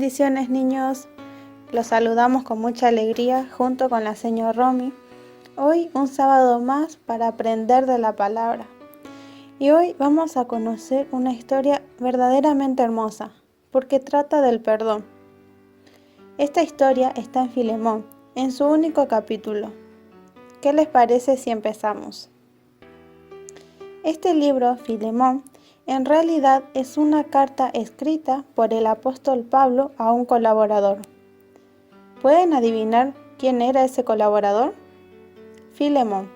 Bendiciones, niños. Los saludamos con mucha alegría junto con la señora Romy. Hoy un sábado más para aprender de la palabra. Y hoy vamos a conocer una historia verdaderamente hermosa, porque trata del perdón. Esta historia está en Filemón, en su único capítulo. ¿Qué les parece si empezamos? Este libro, Filemón, en realidad es una carta escrita por el apóstol Pablo a un colaborador. ¿Pueden adivinar quién era ese colaborador? Filemón.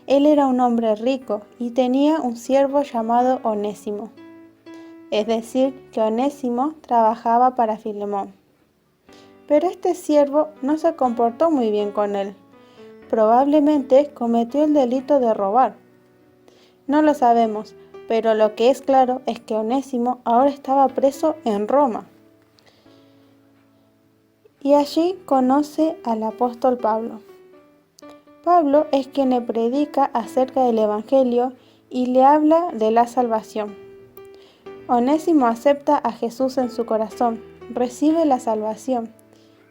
Él era un hombre rico y tenía un siervo llamado Onésimo. Es decir, que Onésimo trabajaba para Filemón. Pero este siervo no se comportó muy bien con él. Probablemente cometió el delito de robar. No lo sabemos, pero lo que es claro es que Onésimo ahora estaba preso en Roma. Y allí conoce al apóstol Pablo. Pablo es quien le predica acerca del Evangelio y le habla de la salvación. Onésimo acepta a Jesús en su corazón, recibe la salvación.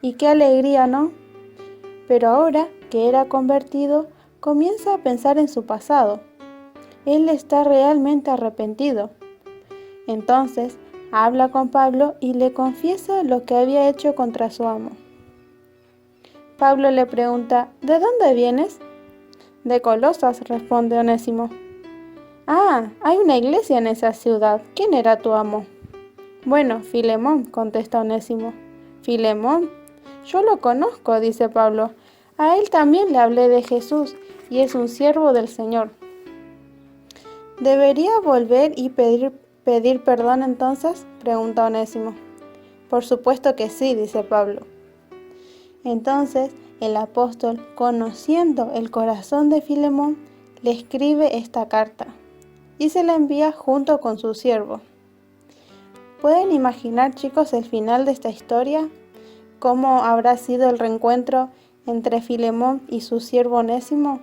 Y qué alegría, ¿no? Pero ahora que era convertido, comienza a pensar en su pasado. Él está realmente arrepentido. Entonces, habla con Pablo y le confiesa lo que había hecho contra su amo. Pablo le pregunta, ¿de dónde vienes? De Colosas, responde Onésimo. Ah, hay una iglesia en esa ciudad. ¿Quién era tu amo? Bueno, Filemón, contesta Onésimo. ¿Filemón? Yo lo conozco, dice Pablo. A él también le hablé de Jesús y es un siervo del Señor. ¿Debería volver y pedir perdón entonces? Pregunta Onésimo. Por supuesto que sí, dice Pablo. Entonces el apóstol, conociendo el corazón de Filemón, le escribe esta carta y se la envía junto con su siervo. ¿Pueden imaginar, chicos, el final de esta historia? ¿Cómo habrá sido el reencuentro entre Filemón y su siervo Onésimo?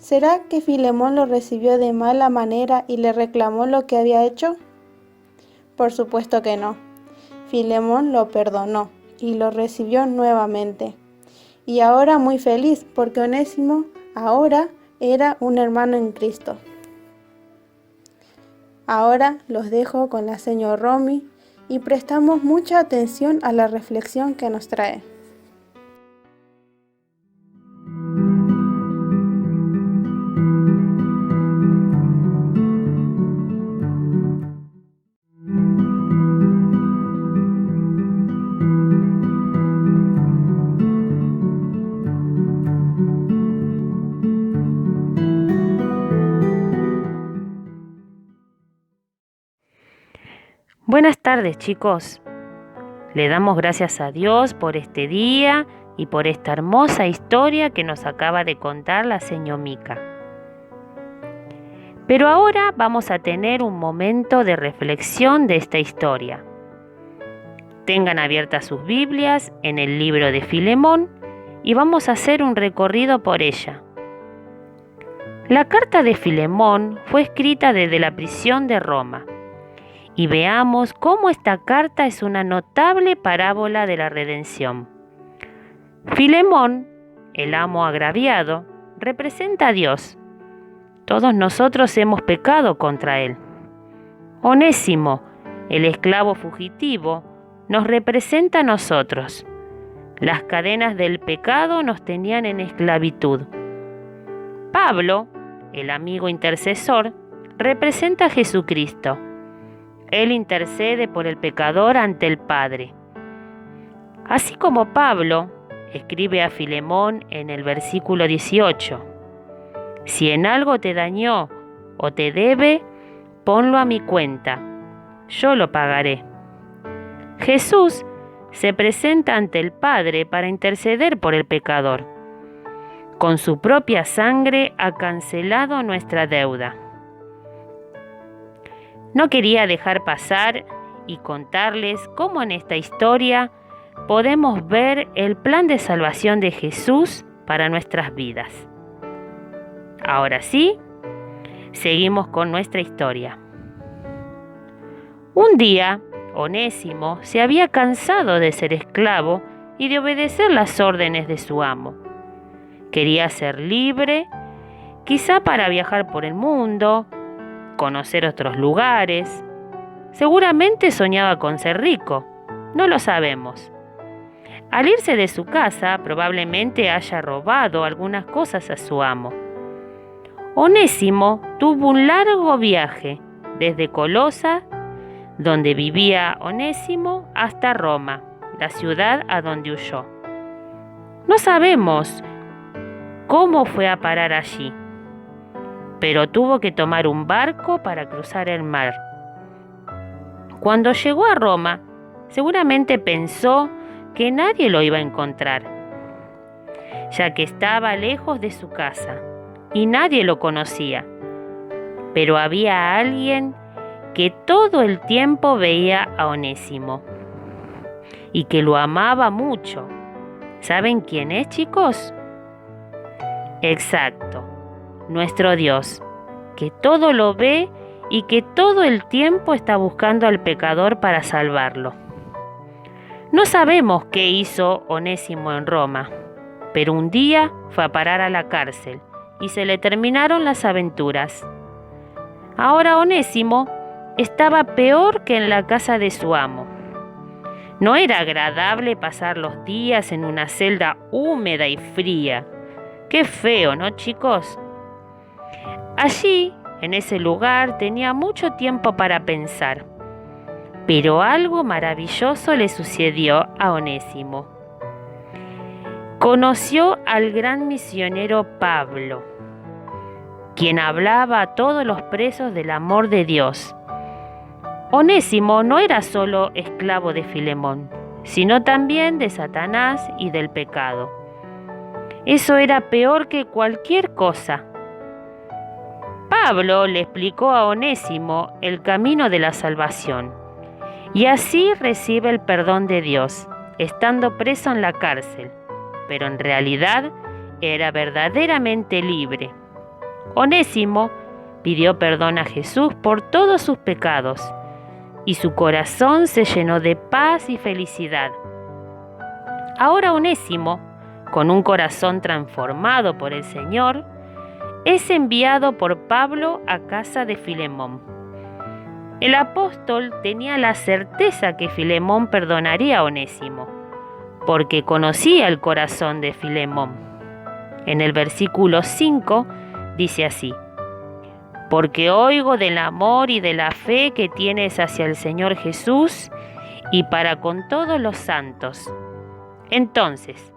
¿Será que Filemón lo recibió de mala manera y le reclamó lo que había hecho? Por supuesto que no. Filemón lo perdonó y lo recibió nuevamente. Y ahora muy feliz porque Onésimo ahora era un hermano en Cristo. Ahora los dejo con la señora Romy y prestamos mucha atención a la reflexión que nos trae. Buenas tardes, chicos. Le damos gracias a Dios por este día y por esta hermosa historia que nos acaba de contar la señora Mica. Pero ahora vamos a tener un momento de reflexión de esta historia. Tengan abiertas sus Biblias en el libro de Filemón y vamos a hacer un recorrido por ella. La carta de Filemón fue escrita desde la prisión de Roma. Y veamos cómo esta carta es una notable parábola de la redención. Filemón, el amo agraviado, representa a Dios. Todos nosotros hemos pecado contra él. Onésimo, el esclavo fugitivo, nos representa a nosotros. Las cadenas del pecado nos tenían en esclavitud. Pablo, el amigo intercesor, representa a Jesucristo. Él intercede por el pecador ante el Padre. Así como Pablo escribe a Filemón en el versículo 18, si en algo te dañó o te debe, ponlo a mi cuenta, yo lo pagaré. Jesús se presenta ante el Padre para interceder por el pecador. Con su propia sangre ha cancelado nuestra deuda. No quería dejar pasar y contarles cómo en esta historia podemos ver el plan de salvación de Jesús para nuestras vidas. Ahora sí, seguimos con nuestra historia. Un día, Onésimo se había cansado de ser esclavo y de obedecer las órdenes de su amo. Quería ser libre, quizá para viajar por el mundo, conocer otros lugares. Seguramente soñaba con ser rico, no lo sabemos. Al irse de su casa, probablemente haya robado algunas cosas a su amo. Onésimo tuvo un largo viaje desde Colosa, donde vivía Onésimo, hasta Roma, la ciudad a donde huyó. No sabemos cómo fue a parar allí, pero tuvo que tomar un barco para cruzar el mar. Cuando llegó a Roma, seguramente pensó que nadie lo iba a encontrar, ya que estaba lejos de su casa y nadie lo conocía. Pero había alguien que todo el tiempo veía a Onésimo y que lo amaba mucho. ¿Saben quién es, chicos? Exacto, nuestro Dios, que todo lo ve y que todo el tiempo está buscando al pecador para salvarlo. No sabemos qué hizo Onésimo en Roma, pero un día fue a parar a la cárcel y se le terminaron las aventuras. Ahora Onésimo estaba peor que en la casa de su amo. No era agradable pasar los días en una celda húmeda y fría. Qué feo, ¿no, chicos? Allí, en ese lugar, tenía mucho tiempo para pensar. Pero algo maravilloso le sucedió a Onésimo. Conoció al gran misionero Pablo, quien hablaba a todos los presos del amor de Dios. Onésimo no era solo esclavo de Filemón, sino también de Satanás y del pecado. Eso era peor que cualquier cosa. Pablo le explicó a Onésimo el camino de la salvación, y así recibe el perdón de Dios, estando preso en la cárcel, pero en realidad era verdaderamente libre. Onésimo pidió perdón a Jesús por todos sus pecados, y su corazón se llenó de paz y felicidad. Ahora Onésimo, con un corazón transformado por el Señor, es enviado por Pablo a casa de Filemón. El apóstol tenía la certeza que Filemón perdonaría a Onésimo, porque conocía el corazón de Filemón. En el versículo 5 dice así: porque oigo del amor y de la fe que tienes hacia el Señor Jesús y para con todos los santos. Entonces,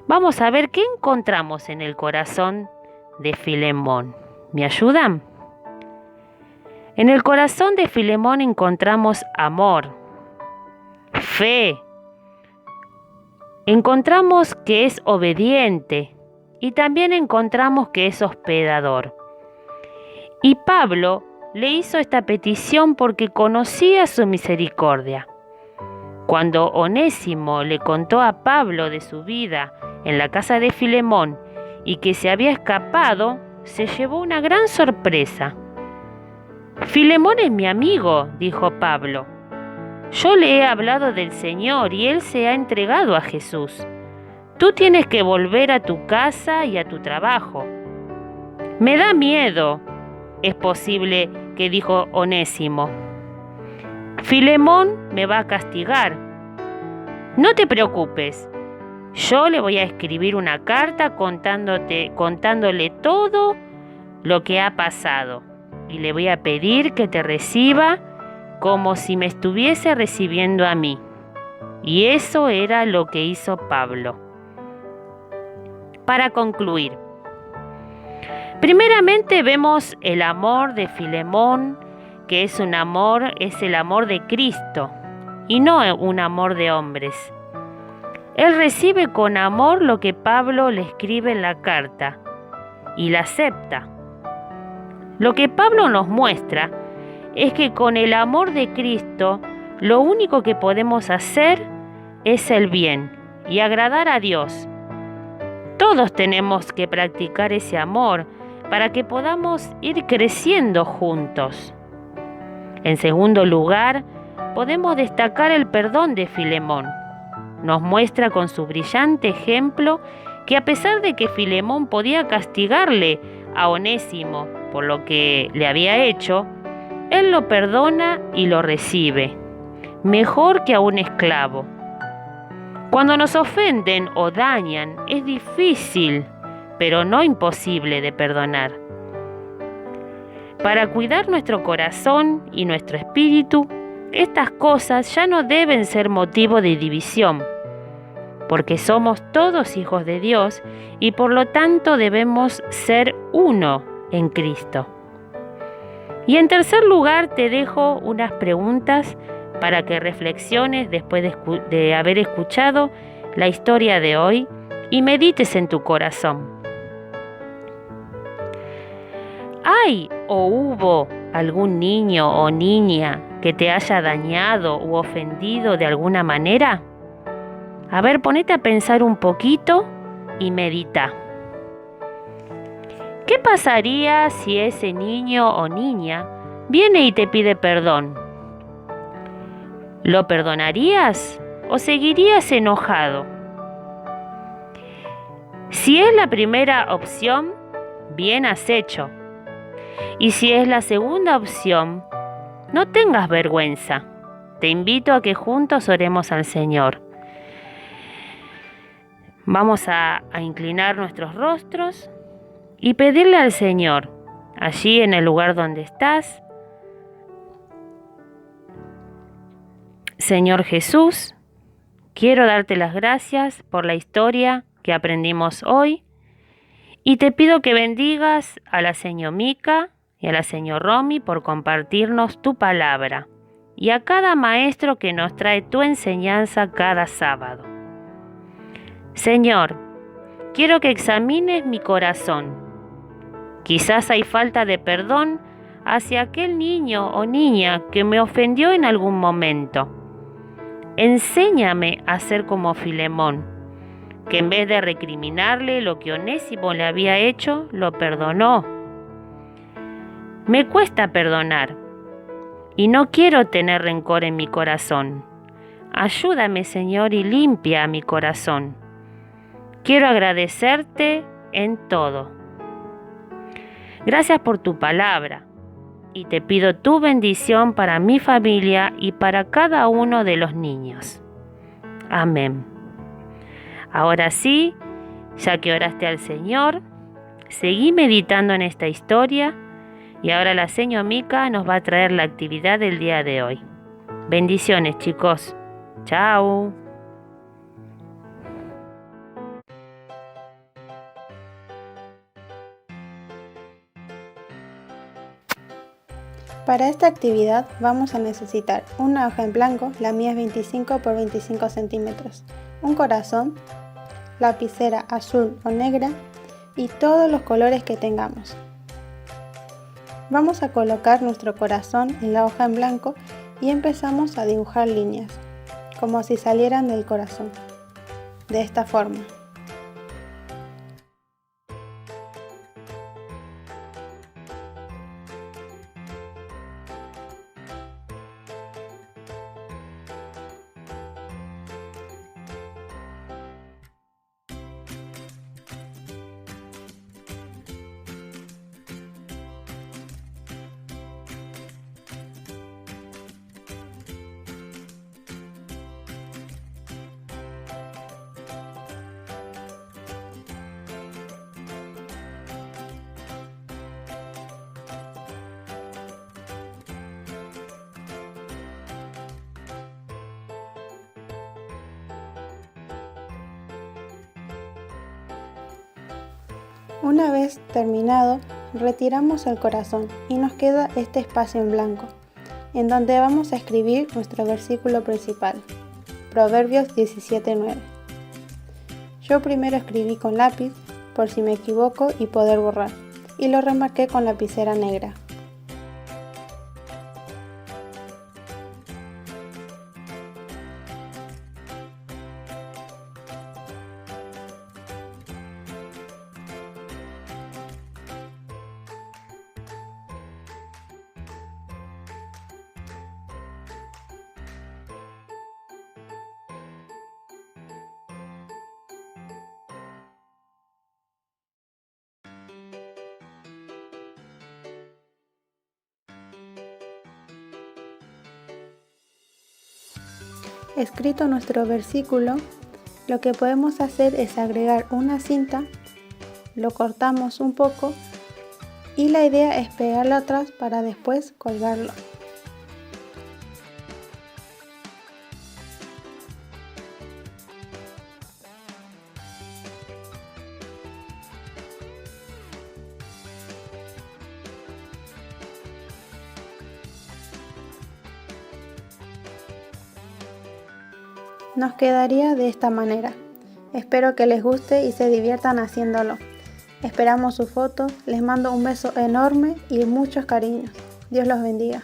vamos a ver qué encontramos en el corazón de Filemón. ¿Me ayudan? En el corazón de Filemón encontramos amor, fe, encontramos que es obediente y también encontramos que es hospedador. Y Pablo le hizo esta petición porque conocía su misericordia. Cuando Onésimo le contó a Pablo de su vida en la casa de Filemón y que se había escapado, se llevó una gran sorpresa. Filemón es mi amigo, dijo Pablo. Yo le he hablado del Señor y él se ha entregado a Jesús. Tú tienes que volver a tu casa y a tu trabajo. Me da miedo. Es posible que dijo Onésimo. Filemón me va a castigar. No te preocupes. Yo le voy a escribir una carta contándole todo lo que ha pasado. Y le voy a pedir que te reciba como si me estuviese recibiendo a mí. Y eso era lo que hizo Pablo. Para concluir, primeramente vemos el amor de Filemón, que es el amor de Cristo y no un amor de hombres. Él recibe con amor lo que Pablo le escribe en la carta y la acepta. Lo que Pablo nos muestra es que con el amor de Cristo lo único que podemos hacer es el bien y agradar a Dios. Todos tenemos que practicar ese amor para que podamos ir creciendo juntos. En segundo lugar, podemos destacar el perdón de Filemón. Nos muestra con su brillante ejemplo que a pesar de que Filemón podía castigarle a Onésimo por lo que le había hecho, él lo perdona y lo recibe, mejor que a un esclavo. Cuando nos ofenden o dañan, es difícil, pero no imposible de perdonar. Para cuidar nuestro corazón y nuestro espíritu, estas cosas ya no deben ser motivo de división, porque somos todos hijos de Dios y por lo tanto debemos ser uno en Cristo. Y en tercer lugar te dejo unas preguntas para que reflexiones después de haber escuchado la historia de hoy y medites en tu corazón. ¿Hay o hubo algún niño o niña que te haya dañado u ofendido de alguna manera? A ver, ponete a pensar un poquito y medita. ¿Qué pasaría si ese niño o niña viene y te pide perdón? ¿Lo perdonarías o seguirías enojado? Si es la primera opción, bien has hecho. Y si es la segunda opción, no tengas vergüenza. Te invito a que juntos oremos al Señor. Vamos a inclinar nuestros rostros y pedirle al Señor, allí en el lugar donde estás: Señor Jesús, quiero darte las gracias por la historia que aprendimos hoy y te pido que bendigas a la señor Mica y a la señor Romy por compartirnos tu palabra y a cada maestro que nos trae tu enseñanza cada sábado. Señor, quiero que examines mi corazón. Quizás hay falta de perdón hacia aquel niño o niña que me ofendió en algún momento. Enséñame a ser como Filemón, que en vez de recriminarle lo que Onésimo le había hecho, lo perdonó. Me cuesta perdonar y no quiero tener rencor en mi corazón. Ayúdame, Señor, y limpia mi corazón. Quiero agradecerte en todo. Gracias por tu palabra y te pido tu bendición para mi familia y para cada uno de los niños. Amén. Ahora sí, ya que oraste al Señor, seguí meditando en esta historia y ahora la señora Mica nos va a traer la actividad del día de hoy. Bendiciones, chicos. Chao. Para esta actividad vamos a necesitar una hoja en blanco, la mía es 25 por 25 centímetros, un corazón, lapicera azul o negra y todos los colores que tengamos. Vamos a colocar nuestro corazón en la hoja en blanco y empezamos a dibujar líneas, como si salieran del corazón, de esta forma. Una vez terminado, retiramos el corazón y nos queda este espacio en blanco, en donde vamos a escribir nuestro versículo principal, Proverbios 17:9. Yo primero escribí con lápiz, por si me equivoco y poder borrar, y lo remarqué con lapicera negra. escrito nuestro versículo, lo que podemos hacer es agregar una cinta, lo cortamos un poco y la idea es pegarlo atrás para después colgarlo. Nos quedaría de esta manera. Espero que les guste y se diviertan haciéndolo. Esperamos sus fotos, les mando un beso enorme y muchos cariños. Dios los bendiga.